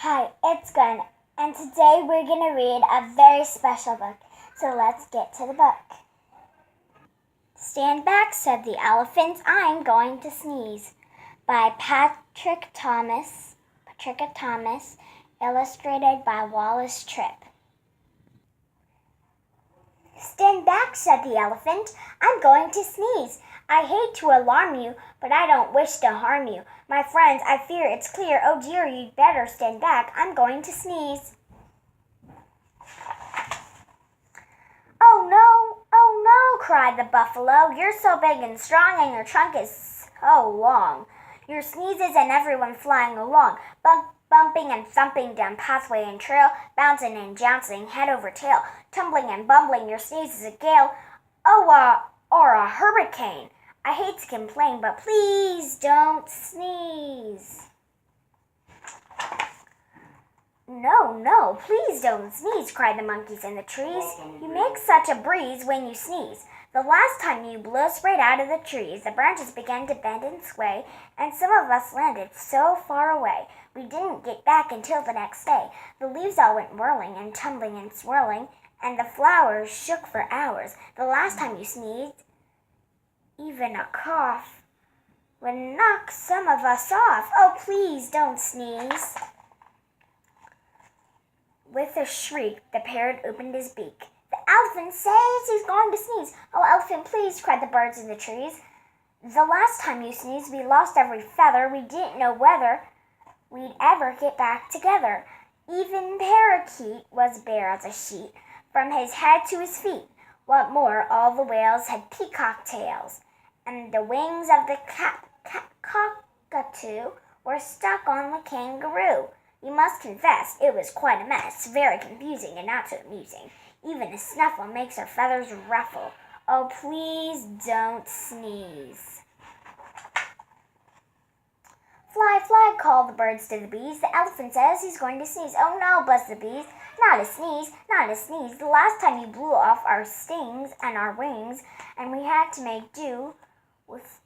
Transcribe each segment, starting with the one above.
Hi, it's Gwen, and today we're going to read a very special book. So let's get to the book. Stand back, said the elephant. I'm going to sneeze. By Patricia Thomas, illustrated by Wallace Tripp. Stand back, said the elephant. I'm going to sneeze. I hate to alarm you, but I don't wish to harm you. My friends, I fear it's clear. Oh dear, you'd better stand back. I'm going to sneeze. Oh no, cried the buffalo. You're so big and strong, and your trunk is so long. Your sneezes and everyone flying along, bumping and thumping down pathway and trail, bouncing and jouncing head over tail, tumbling and bumbling. Your sneeze is a gale, or a hurricane. I hate to complain, but please don't sneeze. No, please don't sneeze, cried the monkeys in the trees. You make such a breeze when you sneeze. The last time you blew us right out of the trees, the branches began to bend and sway, and some of us landed so far away we didn't get back until the next day. The leaves all went whirling and tumbling and swirling, and the flowers shook for hours. The last time you sneezed, even a cough would knock some of us off. Oh, please don't sneeze. With a shriek, the parrot opened his beak. The elephant says he's going to sneeze. Oh, elephant, please, cried the birds in the trees. The last time you sneezed, we lost every feather. We didn't know whether we'd ever get back together. Even Parakeet was bare as a sheet, from his head to his feet. What more, all the whales had peacock tails, and the wings of the cockatoo were stuck on the kangaroo. You must confess, it was quite a mess, very confusing and not so amusing. Even a snuffle makes her feathers ruffle. Oh, please don't sneeze. Fly, fly, called the birds to the bees. The elephant says he's going to sneeze. Oh no, buzzed the bees. Not a sneeze, not a sneeze. The last time you blew off our stings and our wings, and we had to make do with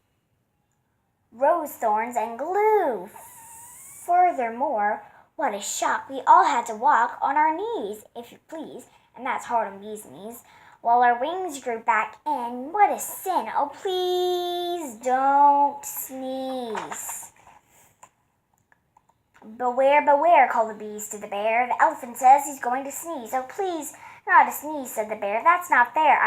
rose thorns and glue. Furthermore, what a shock! We all had to walk on our knees, if you please, and that's hard on bees' knees, while our wings grew back in. What a sin! Oh, please don't sneeze. Beware, beware, called the bees to the bear. The elephant says he's going to sneeze. Oh, please, not a sneeze, said the bear. That's not fair.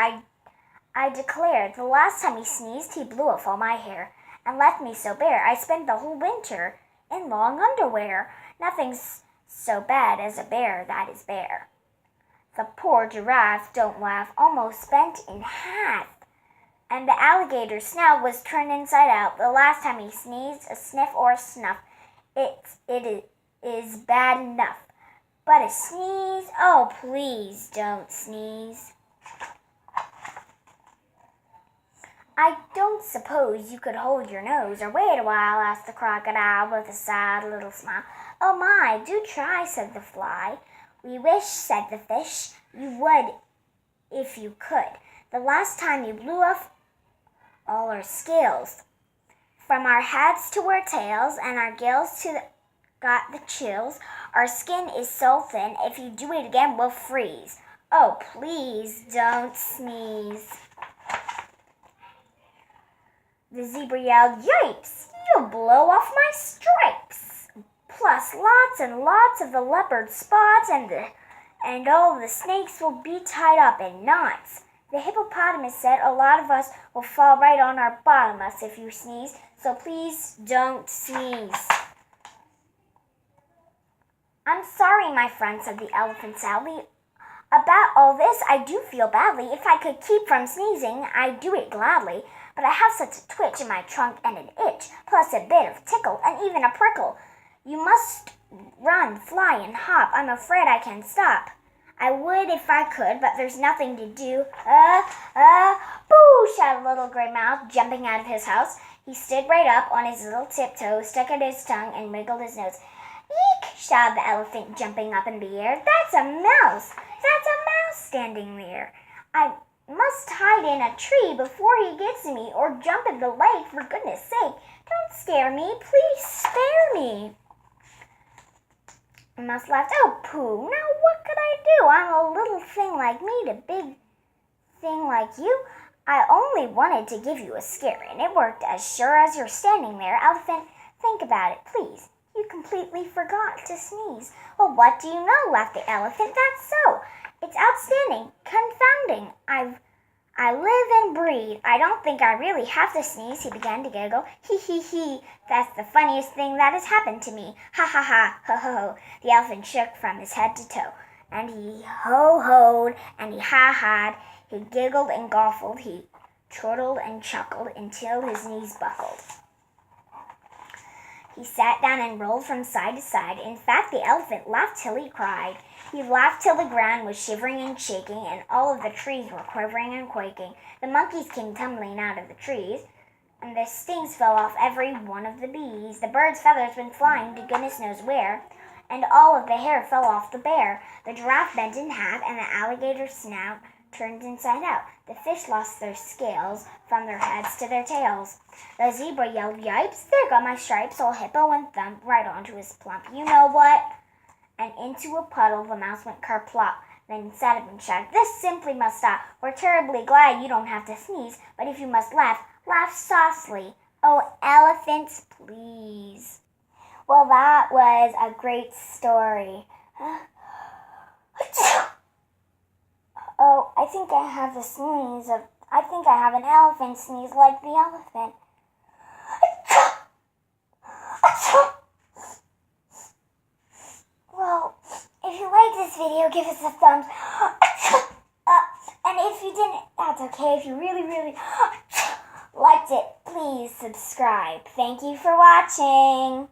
I declare, the last time he sneezed, he blew off all my hair and left me so bare. I spent the whole winter in long underwear. Nothing's so bad as a bear that is bare. The poor giraffe, don't laugh, almost bent in half. And the alligator's snout was turned inside out. The last time he sneezed, a sniff or a snuff, it is bad enough. But a sneeze, oh, please don't sneeze. I don't suppose you could hold your nose or wait a while, asked the crocodile with a sad little smile. Oh my, do try, said the fly. We wish, said the fish, you would if you could. The last time you blew off all our scales, from our heads to our tails, and our gills got the chills. Our skin is so thin, if you do it again, we'll freeze. Oh, please don't sneeze. The zebra yelled, Yipes! You'll blow off my stripes! Plus lots and lots of the leopard spots, and all the snakes will be tied up in knots. The hippopotamus said, a lot of us will fall right on our bottomus if you sneeze, so please don't sneeze. I'm sorry, my friend, said the elephant sadly. About all this I do feel badly. If I could keep from sneezing, I'd do it gladly. But I have such a twitch in my trunk and an itch, plus a bit of tickle and even a prickle. You must run, fly, and hop. I'm afraid I can't stop. I would if I could, but there's nothing to do. Boo! Shouted Little Gray Mouth, jumping out of his house. He stood right up on his little tiptoes, stuck out his tongue, and wiggled his nose. Eek! Shouted the elephant, jumping up in the air. That's a mouse! That's a mouse standing there. I must hide in a tree before he gets to me, or jump in the lake, for goodness sake. Don't scare me. Please spare me. The mouse laughed. Oh, pooh, now what could I do? I'm a little thing like me to big thing like you. I only wanted to give you a scare, and it worked as sure as you're standing there. Elephant, think about it, please. You completely forgot to sneeze. Well, what do you know? Laughed the elephant. That's so. It's outstanding. Confounding. I live and breathe. I don't think I really have to sneeze. He began to giggle. Hee hee hee. That's the funniest thing that has happened to me. Ha ha ha. Ho ho ho. The elephant shook from his head to toe. And he ho-hoed, and he ha-ha'd. He giggled and gofled. He chortled and chuckled until his knees buckled. He sat down and rolled from side to side. In fact, the elephant laughed till he cried. He laughed till the ground was shivering and shaking, and all of the trees were quivering and quaking. The monkeys came tumbling out of the trees, and the stings fell off every one of the bees. The birds' feathers went flying to goodness knows where, and all of the hair fell off the bear. The giraffe bent in half, and the alligator's snout turned inside out. The fish lost their scales from their heads to their tails. The zebra yelled, yipes, there go my stripes. Old hippo went thump right onto his plump. You know what? And into a puddle the mouse went kerplop. Then sat up and shouted, this simply must stop. We're terribly glad you don't have to sneeze, but if you must laugh, laugh softly. Oh, elephants, please. Well, that was a great story. Oh, I think I have the sneeze of... I think I have an elephant sneeze like the elephant. Well, if you like this video, give us a thumbs up. And if you didn't, that's okay. If you really, really liked it, please subscribe. Thank you for watching.